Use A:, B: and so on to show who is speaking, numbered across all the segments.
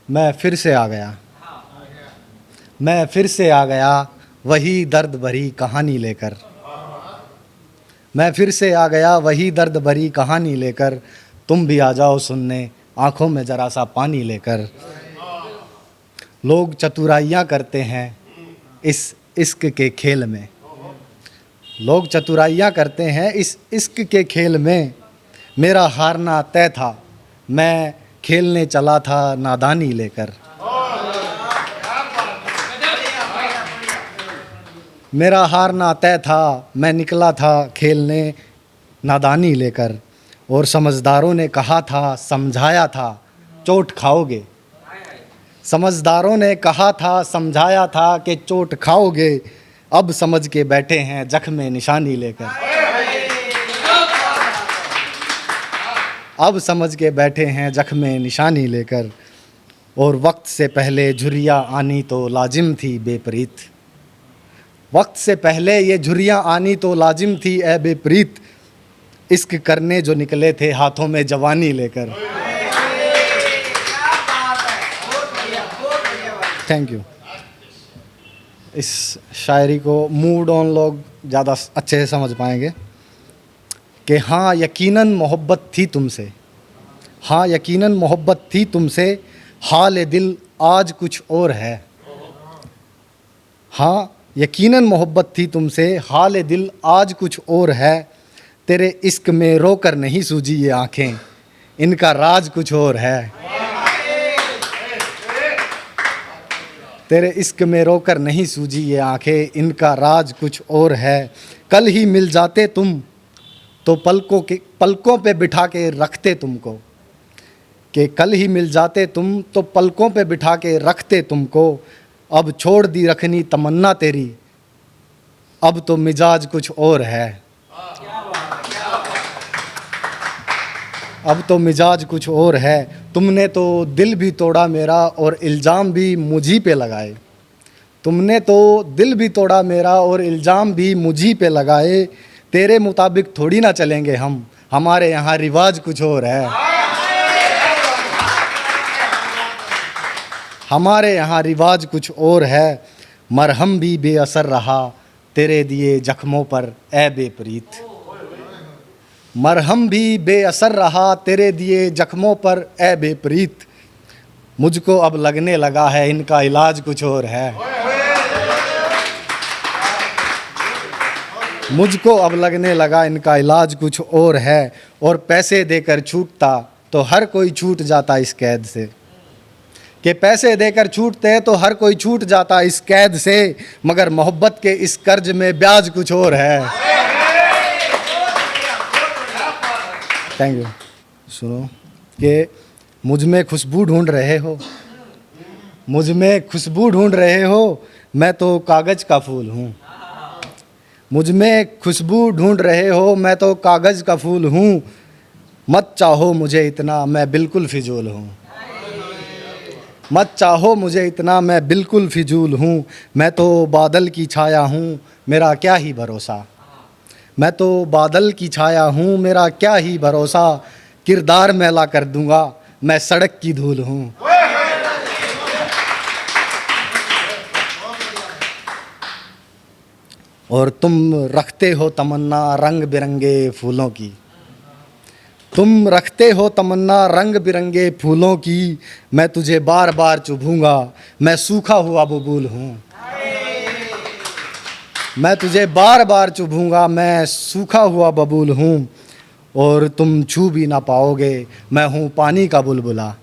A: मैं फिर से आ गया, मैं फिर से आ गया वही दर्द भरी कहानी लेकर। मैं फिर से आ गया वही दर्द भरी कहानी लेकर। तुम भी आ जाओ सुनने आंखों में ज़रा सा पानी लेकर। लोग चतुराइयाँ करते हैं इस इश्क के खेल में। लोग चतुराइयाँ करते हैं इस इश्क के खेल में। मेरा हारना तय था, मैं खेलने चला था नादानी लेकर। मेरा हारना तय था, मैं निकला था खेलने नादानी लेकर। और समझदारों ने कहा था, समझाया था, चोट खाओगे। समझदारों ने कहा था, समझाया था कि चोट खाओगे। अब समझ के बैठे हैं जख्म निशानी लेकर। अब समझ के बैठे हैं जख्म निशानी लेकर। और वक्त से पहले झुर्रियाँ आनी तो लाजिम थी बेपरीत। वक्त से पहले ये झुर्रियाँ आनी तो लाजिम थी ए बेपरीत। इश्क करने जो निकले थे हाथों में जवानी लेकर। Thank you. इस शायरी को मूड ऑन लोग ज़्यादा अच्छे से समझ पाएंगे कि हाँ यकीनन मोहब्बत थी तुमसे। हाँ यकीनन मोहब्बत थी तुमसे, हाल दिल आज कुछ और है। हाँ यकीनन मोहब्बत थी तुमसे, हाल दिल आज कुछ और है। तेरे इश्क में रोकर नहीं सूझी ये आँखें, इनका राज कुछ और है। तेरे इश्क में रोकर नहीं सूझी ये आँखें, इनका राज कुछ और है। कल ही मिल जाते तुम तो पलकों पे बिठा के रखते तुमको। कि कल ही मिल जाते तुम तो पलकों पे बिठा के रखते तुमको। अब छोड़ दी रखनी तमन्ना तेरी, अब तो मिजाज कुछ और है। अब तो मिजाज कुछ और है। तुमने तो दिल भी तोड़ा मेरा और इल्ज़ाम भी मुझी पे लगाए। तुमने तो दिल भी तोड़ा मेरा और इल्ज़ाम भी मुझी पे लगाए। तेरे मुताबिक थोड़ी ना चलेंगे हम, हमारे यहाँ रिवाज कुछ और है। हमारे यहाँ रिवाज कुछ और है। मरहम भी बेअसर रहा तेरे दिए जख्मों पर ए बेपरीत। मरहम भी बेअसर रहा तेरे दिए जख्मों पर ए बेपरीत। मुझको अब लगने लगा है इनका इलाज कुछ और है। मुझको अब लगने लगा इनका इलाज कुछ और है। और पैसे देकर छूटता तो हर कोई छूट जाता इस कैद से। कि पैसे देकर छूटते तो हर कोई छूट जाता इस कैद से। मगर मोहब्बत के इस कर्ज में ब्याज कुछ और है। Thank you. सुनो कि मुझ में खुशबू ढूंढ रहे हो, मुझ में खुशबू ढूंढ रहे हो, मैं तो कागज़ का फूल हूँ। मुझ में खुशबू ढूंढ रहे हो, मैं तो कागज़ का फूल हूँ। मत चाहो मुझे इतना, मैं बिल्कुल फिजूल हूँ। मत चाहो मुझे इतना, मैं बिल्कुल फिजूल हूँ। मैं तो बादल की छाया हूँ, मेरा क्या ही भरोसा। मैं तो बादल की छाया हूँ, मेरा क्या ही भरोसा। किरदार मैला कर दूंगा, मैं सड़क की धूल हूँ। और तुम रखते हो तमन्ना रंग बिरंगे फूलों की। तुम रखते हो तमन्ना रंग बिरंगे फूलों की। मैं तुझे बार बार चुभूंगा, मैं सूखा हुआ बबूल हूँ। मैं तुझे बार बार चुभूंगा, मैं सूखा हुआ बबूल हूँ। और तुम छू भी ना पाओगे, मैं हूँ पानी का बुलबुला।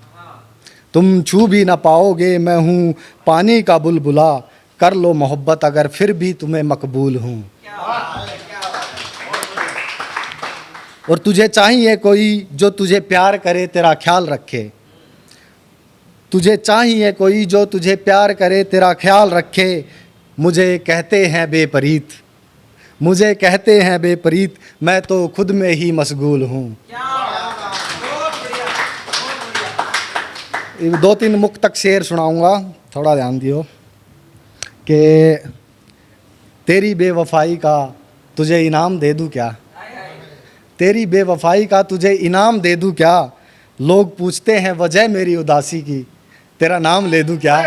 A: तुम छू भी ना पाओगे, मैं हूँ पानी का बुलबुला। कर लो मोहब्बत अगर फिर भी तुम्हें मकबूल हूँ। और तुझे चाहिए कोई जो तुझे प्यार करे, तेरा ख्याल रखे। तुझे चाहिए कोई जो तुझे प्यार करे, तेरा ख्याल रखे। मुझे कहते हैं बेपरीत, मुझे कहते हैं बेपरीत, मैं तो खुद में ही मशगूल हूँ। दो तीन मुक्तक शेर सुनाऊंगा, थोड़ा ध्यान दियो। कि तेरी बेवफाई का तुझे इनाम दे दूँ क्या। तेरी बेवफाई का तुझे इनाम दे दूँ क्या। लोग पूछते हैं वजह मेरी उदासी की, तेरा नाम ले दूं क्या?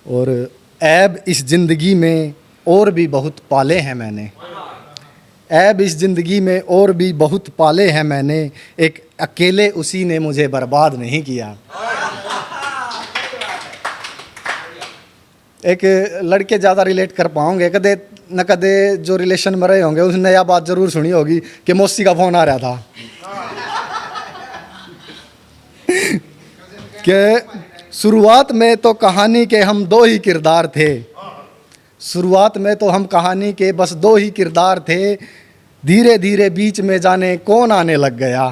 A: और ऐब इस ज़िंदगी में और भी बहुत पाले हैं मैंने, ऐब इस ज़िंदगी में और भी बहुत पाले हैं मैंने, एक अकेले उसी ने मुझे बर्बाद नहीं किया। एक लड़के ज़्यादा रिलेट कर पाओगे, कदे न कदे जो रिलेशन में रहे होंगे उसने यह बात ज़रूर सुनी होगी कि मौसी का फ़ोन आ रहा था कि शुरुआत में तो कहानी के हम दो ही किरदार थे, शुरुआत में तो हम कहानी के बस दो ही किरदार थे, धीरे धीरे बीच में जाने कौन आने लग गया,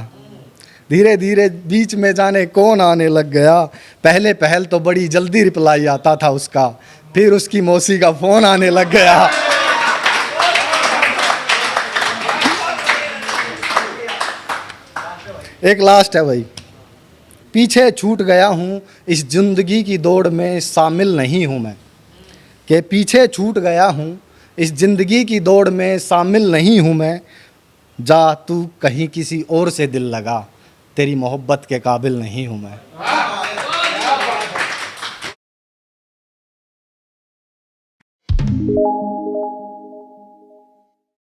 A: धीरे धीरे बीच में जाने कौन आने लग गया, पहले पहल तो बड़ी जल्दी रिप्लाई आता था उसका, फिर उसकी मौसी का फ़ोन आने लग गया। एक लास्ट है भाई, पीछे छूट गया हूँ इस ज़िंदगी की दौड़ में शामिल नहीं हूँ मैं, कि पीछे छूट गया हूँ इस ज़िंदगी की दौड़ में शामिल नहीं हूँ मैं, जा तू कहीं किसी और से दिल लगा, तेरी मोहब्बत के काबिल नहीं हूँ मैं।